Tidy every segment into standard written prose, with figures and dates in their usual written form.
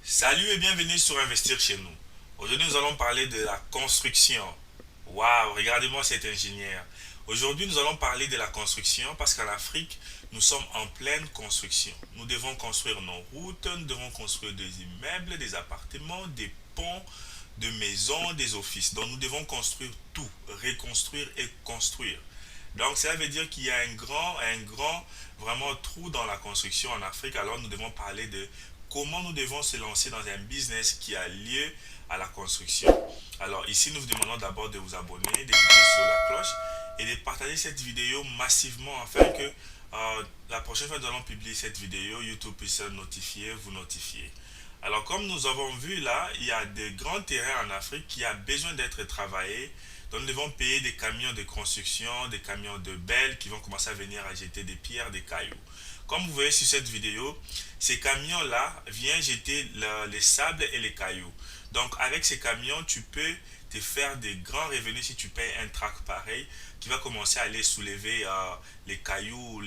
Salut et bienvenue sur Investir chez nous. Aujourd'hui, nous allons parler de la construction. Waouh, regardez-moi cet ingénieur. Aujourd'hui, nous allons parler de la construction parce qu'en Afrique, nous sommes en pleine construction. Nous devons construire nos routes, nous devons construire des immeubles, des appartements, des ponts, des maisons, des offices. Donc, nous devons construire tout, reconstruire et construire. Donc, cela veut dire qu'il y a un grand, vraiment trou dans la construction en Afrique. Alors, nous devons parler de comment nous devons se lancer dans un business qui a lieu à la construction. Alors, ici, nous vous demandons d'abord de vous abonner, de cliquer sur la cloche et de partager cette vidéo massivement afin que la prochaine fois que nous allons publier cette vidéo, YouTube puisse vous notifier. Alors, comme nous avons vu là, il y a des grands terrains en Afrique qui a besoin d'être travaillés. Donc, nous devons payer des camions de construction, des camions de belles qui vont commencer à venir à jeter des pierres, des cailloux. Comme vous voyez sur cette vidéo, ces camions-là viennent jeter les sables et les cailloux. Donc, avec ces camions, tu peux te faire des grands revenus si tu payes un track pareil qui va commencer à aller soulever les cailloux,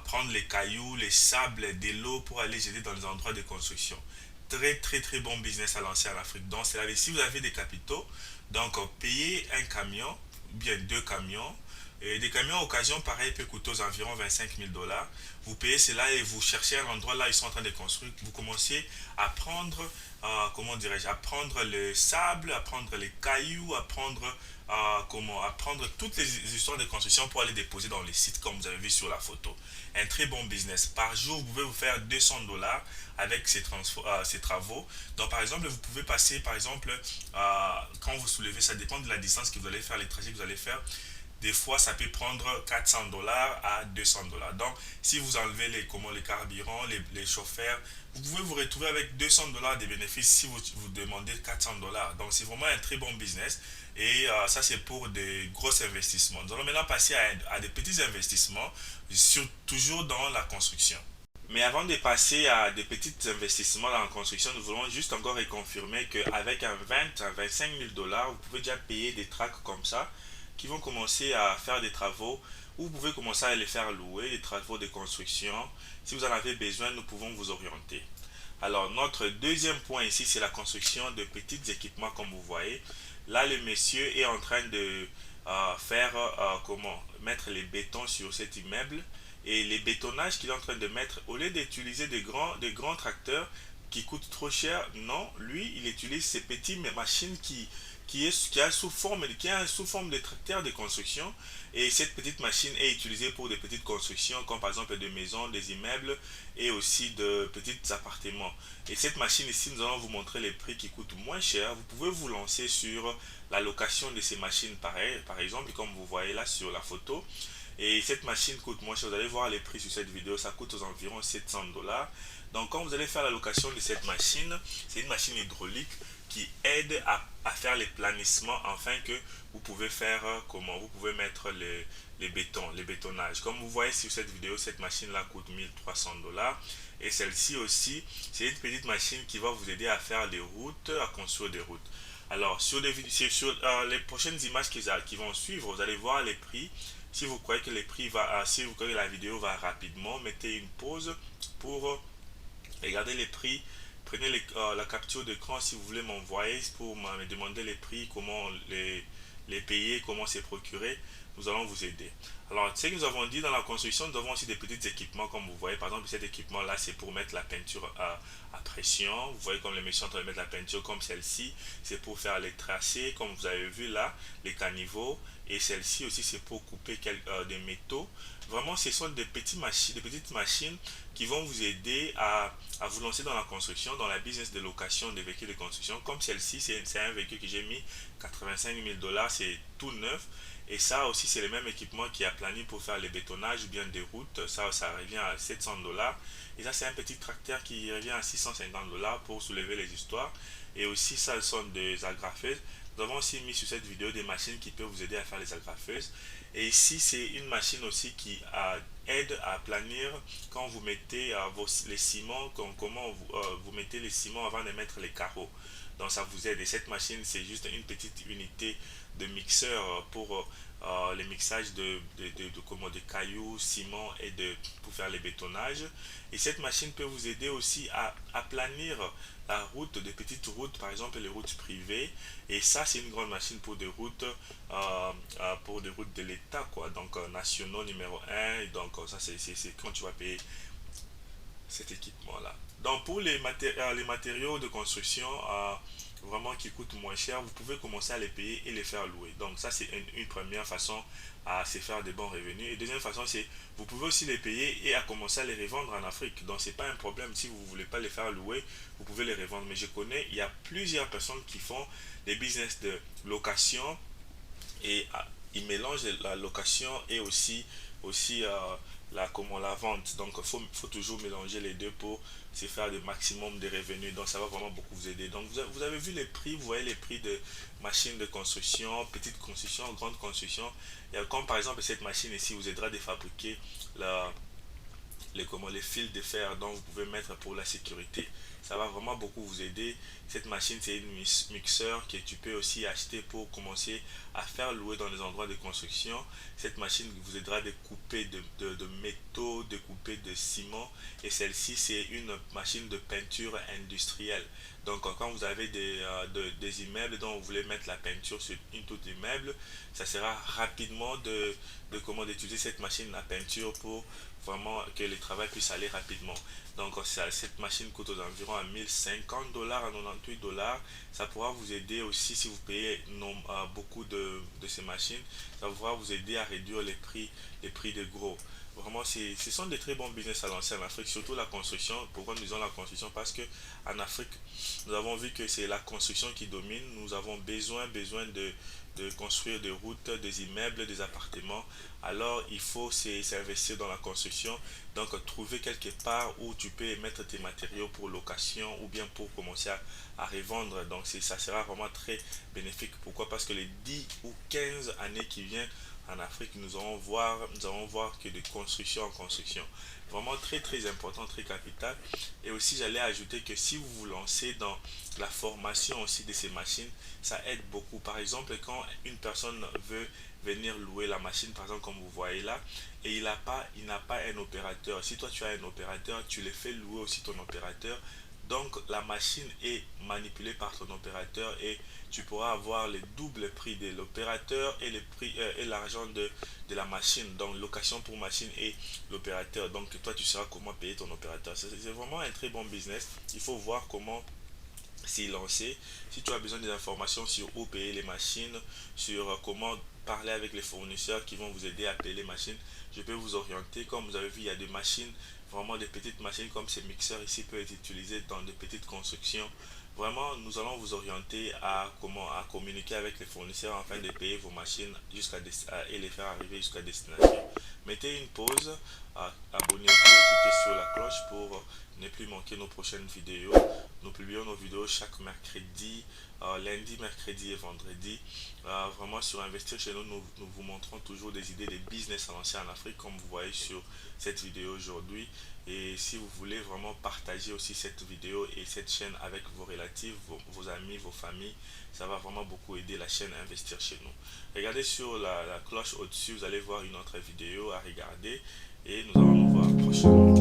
prendre les cailloux, les sables, de l'eau pour aller jeter dans les endroits de construction. Très très très bon business à lancer en Afrique. Donc, si vous avez des capitaux, donc payez un camion, ou bien deux camions. Et des camions à occasion, pareil, peut coûter aux environs 25 000 $. Vous payez cela et vous cherchez un endroit là, ils sont en train de construire. Vous commencez à prendre, comment dirais-je, à prendre le sable, à prendre les cailloux, à prendre toutes les histoires de construction pour aller déposer dans les sites comme vous avez vu sur la photo. Un très bon business. Par jour, vous pouvez vous faire 200 $ avec ces travaux. Donc, par exemple, vous pouvez passer, par exemple, quand vous soulevez, ça dépend de la distance que vous allez faire, les trajets que vous allez faire. Des fois, ça peut prendre 400 $ à 200 $. Donc, si vous enlevez les carburants, les chauffeurs, vous pouvez vous retrouver avec 200 $ de bénéfices si vous demandez 400 $. Donc, c'est vraiment un très bon business. Et ça, c'est pour des gros investissements. Nous allons maintenant passer à des petits investissements, toujours dans la construction. Mais avant de passer à des petits investissements dans la construction, nous voulons juste encore reconfirmer qu'avec un 20 à 25 000 $, vous pouvez déjà payer des tracks comme ça qui vont commencer à faire des travaux ou vous pouvez commencer à les faire louer, des travaux de construction. Si vous en avez besoin, nous pouvons vous orienter. Alors, notre deuxième point ici, c'est la construction de petits équipements comme vous voyez. Là, le monsieur est en train de mettre les bétons sur cet immeuble. Et les bétonnages qu'il est en train de mettre, au lieu d'utiliser des grands tracteurs qui coûtent trop cher, non, lui, il utilise ces petites machines qui a sous forme de tracteur de construction. Et cette petite machine est utilisée pour des petites constructions, comme par exemple des maisons, des immeubles et aussi de petits appartements. Et cette machine ici, nous allons vous montrer les prix qui coûtent moins cher. Vous pouvez vous lancer sur la location de ces machines pareil, par exemple, comme vous voyez là sur la photo. Et cette machine coûte moins cher. Vous allez voir les prix sur cette vidéo. Ça coûte aux environs 700 $. Donc, quand vous allez faire la location de cette machine, c'est une machine hydraulique qui aide à faire les planissements afin que vous pouvez faire comment vous pouvez mettre les bétons, les bétonnages. Comme vous voyez sur cette vidéo, cette machine-là coûte 1300 $. Et celle-ci aussi, c'est une petite machine qui va vous aider à faire des routes, à construire des routes. Alors, sur les prochaines images qui vont suivre, vous allez voir les prix. Si vous croyez que si vous croyez que la vidéo va rapidement, mettez une pause pour regarder les prix. Prenez la capture d'écran si vous voulez m'envoyer pour me demander les prix, comment les payer, comment se procurer. Nous allons vous aider. Alors, ce que nous avons dit dans la construction, nous avons aussi des petits équipements comme vous voyez. Par exemple, cet équipement-là, c'est pour mettre la peinture à pression. Vous voyez comme les messieurs sont en train de mettre la peinture comme celle-ci. C'est pour faire les tracés, comme vous avez vu là, les caniveaux. Et celle-ci aussi, c'est pour couper des métaux. Vraiment, ce sont des petites machines qui vont vous aider à vous lancer dans la construction, dans la business de location des véhicules de construction. Comme celle-ci, c'est un véhicule que j'ai mis 85 000 $, c'est tout neuf. Et ça aussi, c'est le même équipement qui a plané pour faire les bétonnages ou bien des routes. Ça revient à 700 $. Et ça, c'est un petit tracteur qui revient à 650 $ pour soulever les histoires. Et aussi, ça, ce sont des agrafeuses. Nous avons aussi mis sur cette vidéo des machines qui peuvent vous aider à faire les agrafeuses. Et ici, c'est une machine aussi qui aide à planir quand vous mettez les ciments, comment vous mettez les ciments avant de mettre les carreaux. Donc ça vous aide. Et cette machine, c'est juste une petite unité de mixeur pour les mixages de cailloux, ciment et pour faire les bétonnages. Et cette machine peut vous aider aussi à aplanir la route, des petites routes, par exemple les routes privées. Et ça, c'est une grande machine pour des routes de l'État, quoi. Donc nationaux numéro un. Et donc ça, c'est quand tu vas payer cet équipement-là. Donc pour les matériaux de construction, vraiment qui coûtent moins cher, vous pouvez commencer à les payer et les faire louer. Donc ça, c'est une première façon à se faire des bons revenus. Et deuxième façon, c'est vous pouvez aussi les payer et à commencer à les revendre en Afrique. Donc c'est pas un problème si vous ne voulez pas les faire louer, vous pouvez les revendre. Mais je connais, il y a plusieurs personnes qui font des business de location et ils mélangent la location et aussi comment la vente. Donc faut toujours mélanger les deux pour se faire le maximum de revenus. Donc ça va vraiment beaucoup vous aider. Donc vous avez vu les prix, vous voyez les prix de machines de construction, petite construction, grande construction. Et comme par exemple cette machine ici vous aidera de fabriquer la, les fils de fer dont vous pouvez mettre pour la sécurité. Ça va vraiment beaucoup vous aider. Cette machine, c'est une mixeur que tu peux aussi acheter pour commencer à faire louer dans les endroits de construction. Cette machine vous aidera de couper de métaux, de couper de ciment. Et celle-ci, c'est une machine de peinture industrielle. Donc, quand vous avez des immeubles dont vous voulez mettre la peinture sur une tout immeuble, ça sera rapidement d'utiliser cette machine à peinture pour vraiment que le travail puisse aller rapidement. Donc cette machine coûte aux environs à 1050 $ à 98 $. Ça pourra vous aider aussi si vous payez beaucoup de ces machines. Ça pourra vous aider à réduire les prix de gros. Vraiment, ce sont des très bons business à lancer en Afrique, surtout la construction. Pourquoi nous disons la construction? Parce que en Afrique, nous avons vu que c'est la construction qui domine. Nous avons besoin de construire des routes, des immeubles, des appartements. Alors, il faut s'investir dans la construction. Donc, trouver quelque part où tu peux mettre tes matériaux pour location ou bien pour commencer à revendre. Donc, ça sera vraiment très bénéfique. Pourquoi? Parce que les 10 ou 15 années qui viennent, en Afrique, nous allons voir que de construction en construction. Vraiment très très important, très capital. Et aussi, j'allais ajouter que si vous vous lancez dans la formation aussi de ces machines, ça aide beaucoup. Par exemple, quand une personne veut venir louer la machine, par exemple, comme vous voyez là, et il n'a pas un opérateur. Si toi tu as un opérateur, tu le fais louer aussi ton opérateur. Donc la machine est manipulée par ton opérateur et tu pourras avoir le double prix de l'opérateur et le prix et l'argent de la machine. Donc location pour machine et l'opérateur. Donc toi tu sauras comment payer ton opérateur. C'est vraiment un très bon business. Il faut voir comment s'y lancer. Si tu as besoin des informations sur où payer les machines, sur comment parler avec les fournisseurs qui vont vous aider à payer les machines, je peux vous orienter. Comme vous avez vu, il y a des machines, vraiment des petites machines comme ces mixeurs ici peuvent être utilisés dans de petites constructions. Vraiment, nous allons vous orienter à comment communiquer avec les fournisseurs afin de payer vos machines et les faire arriver jusqu'à destination. Mettez une pause, abonnez-vous et cliquez sur la cloche pour ne plus manquer nos prochaines vidéos. Nous publions nos vidéos chaque mercredi, lundi, mercredi et vendredi. Vraiment sur Investir chez nous, nous vous montrons toujours des idées de business à lancer en Afrique comme vous voyez sur cette vidéo aujourd'hui. Et si vous voulez vraiment partager aussi cette vidéo et cette chaîne avec vos relatifs, vos amis, vos familles, ça va vraiment beaucoup aider la chaîne à investir chez nous. Regardez sur la cloche au-dessus, vous allez voir une autre vidéo à regarder et nous allons nous voir prochainement.